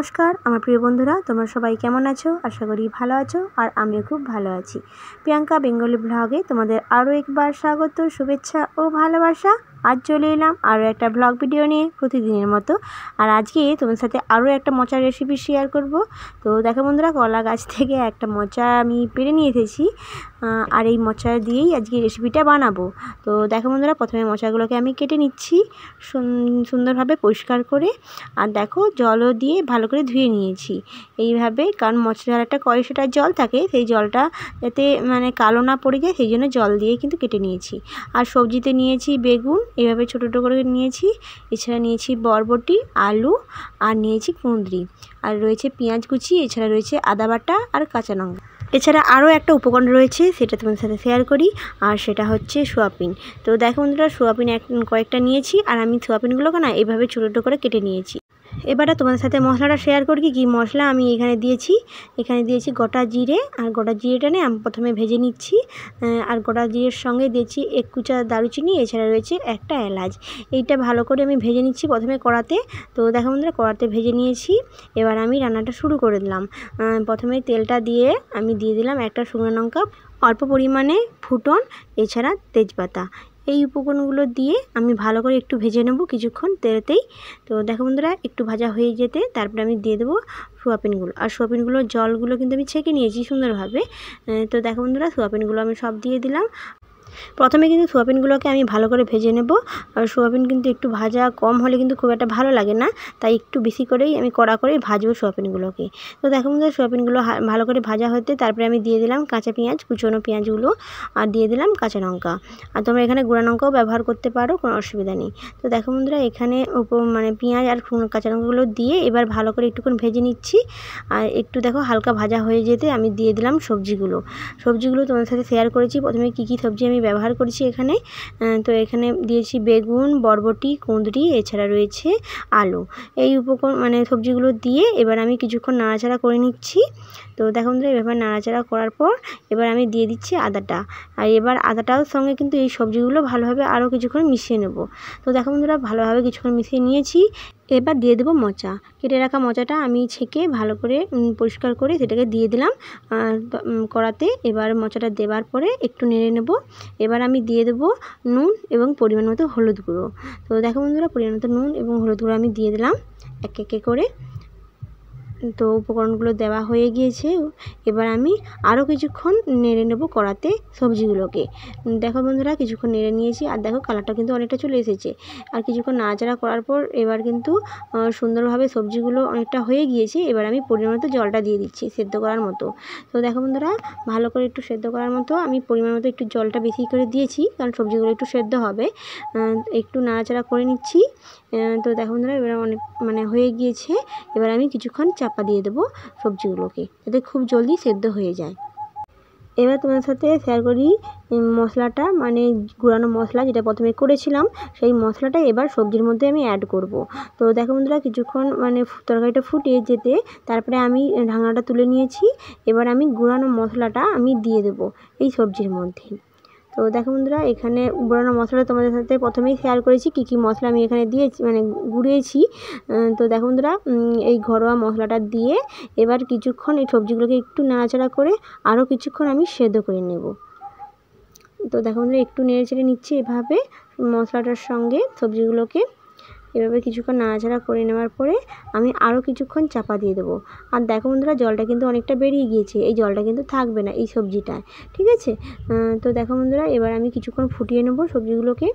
নমস্কার আমার প্রিয় বন্ধুরা, তোমরা সবাই কেমন আছো? আশা করি ভালো আছো আর আমিও খুব ভালো আছি। প্রিয়াঙ্কা বেঙ্গলি ব্লগে তোমাদের আরও একবার স্বাগত, শুভেচ্ছা ও ভালোবাসা। আজ চলে এলাম আরও একটা ব্লগ ভিডিও নিয়ে প্রতিদিনের মতো। আর আজকে তোমাদের সাথে আরও একটা মোচার রেসিপি শেয়ার করব। তো দেখো বন্ধুরা, কলা গাছ থেকে একটা মোচা আমি পেরে নিয়ে এসেছি, আর এই মোচা দিয়েই আজকে রেসিপিটা বানাবো। তো দেখো বন্ধুরা, প্রথমে মোচাগুলোকে আমি কেটে নিচ্ছি সুন্দরভাবে পরিষ্কার করে। আর দেখো জলও দিয়ে ভালো করে ধুয়ে নিয়েছি এইভাবে, কারণ মোচার একটা কড়াইশুঁটার জল থাকে, সেই জলটা যাতে কালো না পড়ে যায় সেই জন্য জল দিয়ে কিন্তু কেটে নিয়েছি। আর সবজিতে নিয়েছি বেগুন, এইভাবে ছোটো ছোটো করে নিয়েছি। এছাড়া নিয়েছি বরবটি, আলু, আর নিয়েছি কুঁদরি, আর রয়েছে পেঁয়াজ কুচি, এছাড়া রয়েছে আদা বাটা আর কাঁচা লঙ্কা। এছাড়া আরও একটা উপকরণ রয়েছে, সেটা তোমাদের সাথে শেয়ার করি, আর সেটা হচ্ছে সোয়াবিন। তো দেখো বন্ধুরা, সোয়াবিন কয়েকটা নিয়েছি, আর আমি সোয়াবিনগুলোকে এইভাবে ছোটো ছোটো করে কেটে নিয়েছি। এবারে তোমাদের সাথে মশলাটা শেয়ার করি কি মশলা আমি এখানে দিয়েছি গোটা জিরে, আর গোটা জিরেটা নিয়ে আমি প্রথমে ভেজে নিচ্ছি। আর গোটা জিরের সঙ্গে দিয়েছি এক কুচা দারুচিনি, এছাড়া রয়েছে একটা এলাচ। এইটা ভালো করে আমি ভেজে নিচ্ছি প্রথমে কড়াতে। তো দেখো বন্ধুরা, কড়াতে ভেজে নিয়েছি। এবার আমি রান্নাটা শুরু করে দিলাম। প্রথমে তেলটা দিয়ে আমি দিয়ে দিলাম একটা শুকনো লঙ্কা, অল্প পরিমাণে ফুটন, এছাড়া তেজপাতা। এই উপকরণগুলো দিয়ে আমি ভালো করে একটু ভেজে নেব কিছুক্ষণ তেলেতেই। তো দেখো বন্ধুরা, একটু ভাজা হয়ে যেতে তারপরে আমি দিয়ে দেবো সোয়াবিনগুলো। আর সোয়াবিনগুলোর জলগুলো কিন্তু আমি ছেঁকে নিয়েছি সুন্দরভাবে। তো দেখো বন্ধুরা, সোয়াবিনগুলো আমি সব দিয়ে দিলাম। প্রথমে কিন্তু সোয়াবিনগুলোকে আমি ভালো করে ভেজে নেব। আর সোয়াবিন কিন্তু একটু ভাজা কম হলে কিন্তু খুব একটা ভালো লাগে না, তাই একটু বেশি করেই আমি কড়া করে ভাজবো সোয়াবিনগুলোকে। তো দেখো বন্ধুরা, সোয়াবিনগুলো ভালো করে ভাজা হতে তারপরে আমি দিয়ে দিলাম কাঁচা পেঁয়াজ, কুচনো পেঁয়াজগুলো, আর দিয়ে দিলাম কাঁচা লঙ্কা। আর তোমরা এখানে গুঁড়া লঙ্কাও ব্যবহার করতে পারো, কোনো অসুবিধা নেই। তো দেখো বন্ধুরা, এখানে পেঁয়াজ আর কাঁচা লঙ্কাগুলো দিয়ে এবার ভালো করে একটুক্ষণ ভেজে নিচ্ছি। আর একটু দেখো হালকা ভাজা হয়ে যেতে আমি দিয়ে দিলাম সবজিগুলো তোমাদের সাথে শেয়ার করেছি প্রথমে কী কী সবজি আমি ব্যবহার করেছি এখানে। তো এখানে দিয়েছি বেগুন, বরবটি, কুঁদরি, এছাড়া রয়েছে আলু। এই উপকরণ সবজিগুলো দিয়ে এবার আমি কিছুক্ষণ নাড়াচাড়া করে নিচ্ছি। তো দেখো বন্ধুরা, এবার নাড়াচাড়া করার পর এবার আমি দিয়ে দিচ্ছি আদাটা। আর এবার আদাটার সঙ্গে কিন্তু এই সবজিগুলো ভালোভাবে আরও কিছুক্ষণ মিশিয়ে নেব। তো দেখো বন্ধুরা, ভালোভাবে কিছুক্ষণ মিশিয়ে নিয়েছি। এবার দিয়ে দেবো মোচা, কেটে রাখা মোচাটা আমি ছেঁকে ভালো করে পরিষ্কার করে সেটাকে দিয়ে দিলাম কড়াতে। এবার মোচাটা দেওয়ার পরে একটু নেড়ে নেব। এবার আমি দিয়ে দেবো নুন এবং পরিমাণ মতো হলুদ গুঁড়ো। তো দেখো বন্ধুরা, পরিমাণ মতো নুন এবং হলুদ গুঁড়ো আমি দিয়ে দিলাম এক একে করে। তো উপকরণগুলো দেওয়া হয়ে গিয়েছে। এবার আমি আরও কিছুক্ষণ নেড়ে নেব কড়াতে সবজিগুলোকে। দেখো বন্ধুরা, কিছুক্ষণ নেড়ে নিয়েছি, আর দেখো কালারটা কিন্তু অনেকটা চলে এসেছে। আর কিছুক্ষণ নাড়াচাড়া করার পর এবার কিন্তু সুন্দরভাবে সবজিগুলো অনেকটা হয়ে গিয়েছে। এবার আমি পরিমাণ মতো জলটা দিয়ে দিচ্ছি সেদ্ধ করার মতো। তো দেখো বন্ধুরা, ভালো করে একটু সেদ্ধ করার মতো আমি পরিমাণ মতো একটু জলটা বেশি করে দিয়েছি, কারণ সবজিগুলো একটু সেদ্ধ হবে। একটু নাড়াচাড়া করে নিচ্ছি। তো দেখো বন্ধুরা, এবার অনেক হয়ে গিয়েছে। এবার আমি কিছুক্ষণ চাপা দিয়ে দেবো সবজিগুলোকে, যাতে খুব জলদি সেদ্ধ হয়ে যায়। এবার তোমাদের সাথে শেয়ার করি মশলাটা, গুঁড়ানো মশলা যেটা প্রথমে করেছিলাম, সেই মশলাটা এবার সবজির মধ্যে আমি অ্যাড করব। তো দেখো বন্ধুরা, কিছুক্ষণ তরকারিটা ফুটিয়ে যেতে তারপরে আমি ঢাকনাটা তুলে নিয়েছি। এবার আমি গুঁড়ানো মশলাটা আমি দিয়ে দেবো এই সবজির মধ্যে। তো দেখো বন্ধুরা, এখানে গুঁড়ানো মশলাটা তোমাদের সাথে প্রথমেই শেয়ার করেছি কী কী মশলা আমি এখানে দিয়েছি গুঁড়িয়েছি। তো দেখো বন্ধুরা, এই ঘরোয়া মশলাটা দিয়ে এবার কিছুক্ষণ এই সবজিগুলোকে একটু নাড়াচাড়া করে আরও কিছুক্ষণ আমি সেদ্ধ করে নেব। তো দেখো বন্ধুরা, একটু নেড়ে চেড়ে নিচ্ছি এভাবে মশলাটার সঙ্গে সবজিগুলোকে। এভাবে কিছুক্ষণ নাড়াচাড়া করে নেওয়ার পরে আমি আরও কিছুক্ষণ চাপা দিয়ে দেবো। আর দেখো বন্ধুরা, জলটা কিন্তু অনেকটা বেরিয়ে গিয়েছে, এই জলটা কিন্তু থাকবে না এই সবজিটায়, ঠিক আছে? তো দেখো বন্ধুরা, এবার আমি কিছুক্ষণ ফুটিয়ে নেব সবজিগুলোকে।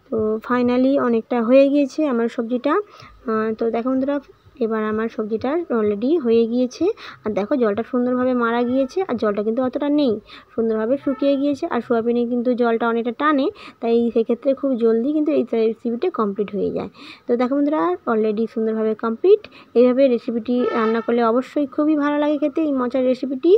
তো ফাইনালি অনেকটা হয়ে গিয়েছে আমার সবজিটা। তো দেখো বন্ধুরা, এবার আমার সবজিটা অলরেডি হয়ে গিয়েছে। আর দেখো জলটা সুন্দরভাবে মারা গিয়েছে, আর জলটা কিন্তু অতটা নেই, সুন্দরভাবে শুকিয়ে গিয়েছে। আর সোয়াবিনে কিন্তু জলটা অনেকটা টানে, তাই সেক্ষেত্রে খুব জলদি কিন্তু এই রেসিপিটা কমপ্লিট হয়ে যায়। তো দেখো বন্ধুরা, অলরেডি সুন্দরভাবে কমপ্লিট। এইভাবে রেসিপিটি রান্না করলে অবশ্যই খুবই ভালো লাগে খেতে এই মোচার রেসিপিটি।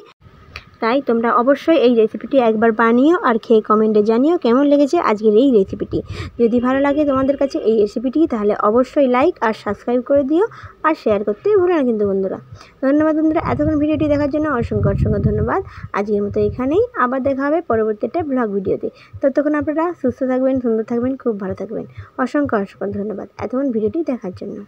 তাই তোমরা অবশ্যই এই রেসিপিটি একবার বানিও আর খেয়ে কমেন্টে জানিও কেমন লেগেছে আজকের এই রেসিপিটি। যদি ভালো লাগে তোমাদের কাছে এই রেসিপিটি, তাহলে অবশ্যই লাইক আর সাবস্ক্রাইব করে দিও, আর শেয়ার করতে ভুলো না কিন্তু বন্ধুরা। ধন্যবাদ বন্ধুরা, এতক্ষণ ভিডিওটি দেখার জন্য অসংখ্য অসংখ্য ধন্যবাদ। আজকের মতো এখানেই, আবার দেখা হবে পরবর্তী একটা ব্লগ ভিডিওতে। ততক্ষণ আপনারা সুস্থ থাকবেন, সুন্দর থাকবেন, খুব ভালো থাকবেন। অসংখ্য অসংখ্য ধন্যবাদ এতক্ষণ ভিডিওটি দেখার জন্য।